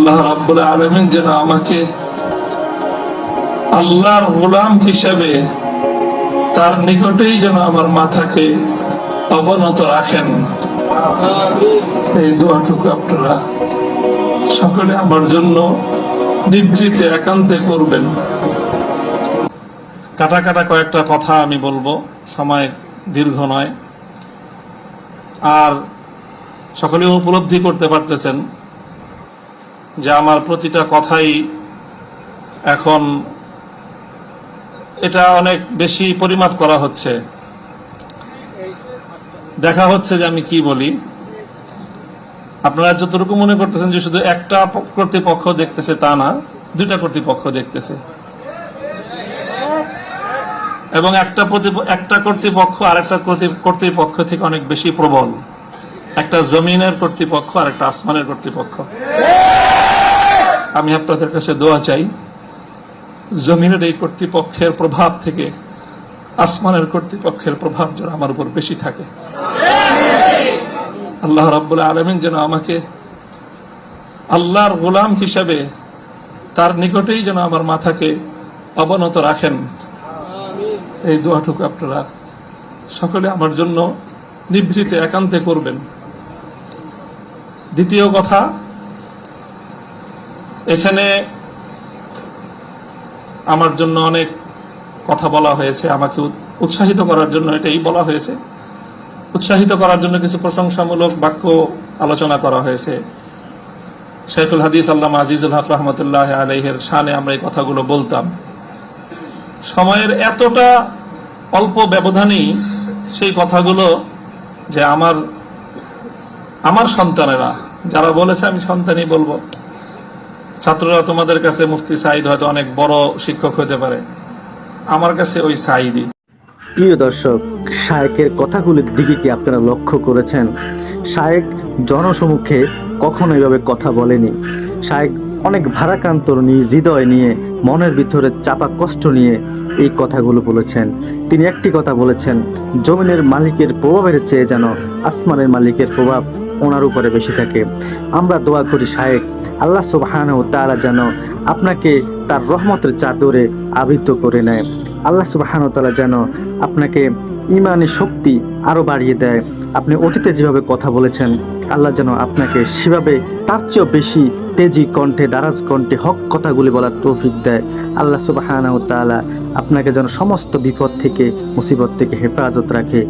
আল্লাহ রাব্বুল আলামিন যেন আমাকে আল্লাহর গোলাম হিসেবে তার নিকটেই যেন আমার মাথাকে অবনত রাখেন। এই দোয়াটুকু আপনারা সকলে আমার জন্য নিভৃতে একান্তে করবেন। কাটা কাটা কয়েকটা কথা আমি বলবো, সময় দীর্ঘ নয়। আর সকলে উপলব্ধি করতে পারতেছেন যে আমার প্রতিটা কথাই এখন এটা অনেক বেশি পরিমাপ করা হচ্ছে, দেখা হচ্ছে যে আমি কি বলি। আপনারা যতটুকু মনে করতেছেন যে শুধু একটা কর্তৃপক্ষ দেখতেছে, তা না, দুইটা কর্তৃপক্ষ দেখতেছে, এবং একটা কর্তৃপক্ষ আরেকটা কর্তৃপক্ষ থেকে অনেক বেশি প্রবল। একটা জমিনের কর্তৃপক্ষ আর একটা আসমানের কর্তৃপক্ষ। আমি আপনাদের কাছে দোয়া চাই, জমিনের এই কর্তৃপক্ষের প্রভাব থেকে আসমানের কর্তৃপক্ষের প্রভাব যেন আমার উপর বেশি থাকে। আল্লাহ রাব্বুল আলামিন যেন আমাকে আল্লাহর গোলাম হিসাবে তার নিকটেই যেন আমার মাথাকে অবনত রাখেন। এই দোয়াটুকু আপনারা সকলে আমার জন্য নিভৃতে একান্তে করবেন। দ্বিতীয় কথা, এখানে আমার জন্য অনেক কথা বলা হয়েছে, আমাকে উৎসাহিত করার জন্য এটাই বলা হয়েছে। উৎসাহিত করার জন্য কিছু প্রশংসামূলক বাক্য আলোচনা করা হয়েছে। শেখুল হাদিস আল্লামা আজিজুল হক রহমতুল্লাহ আলাইহির শানে আমরা এই কথাগুলো বলতাম। সময়ের এতটা অল্প ব্যবধানেই সেই কথাগুলো যে আমার সন্তানেরা যারা বলেছে, আমি সন্তানই বলবো। ছাত্ররা তোমাদের কাছে মুফতি সাঈদ হয়তো অনেক বড় শিক্ষক হতে পারে, আমার কাছে ওই সাঈদই। প্রিয় দর্শক, শায়েকের কথাগুলির দিকে কি আপনারা লক্ষ্য করেছেন? শায়েক জনসমুখে কখনো এভাবে কথা বলেনি। শায়েক অনেক ভারাক্রান্ত হৃদয় নিয়ে, মনের ভিতরে চাপা কষ্ট নিয়ে এই কথাগুলো বলেছেন। তিনি একটি কথা বলেছেন, জমিনের মালিকের প্রভাবের চেয়ে যেন আসমানের মালিকের প্রভাব ওনার উপরে বেশি থাকে। আমরা দোয়া করি শায়েক আল্লাহ সুবহানাহু ওয়া তাআলা যেন আপনাকে তার রহমতের চাদরে আবৃত করে নেয়। আল্লাহ সুবহানাহু ওয়া তাআলা যেন আপনাকে ইমানি শক্তি আরো বাড়িয়ে দেয়। আপনি অতীতে যেভাবে কথা বলেছেন, আল্লাহ যেন আপনাকে সেভাবে তার চেয়েও বেশি তেজি কণ্ঠে, দারাজ কণ্ঠে হক কথাগুলি বলার তৌফিক দেয়। আল্লাহ সুবহানাহু ওয়া তাআলা আপনাকে যেন সমস্ত বিপদ থেকে, মুসিবত থেকে হেফাজত রাখে।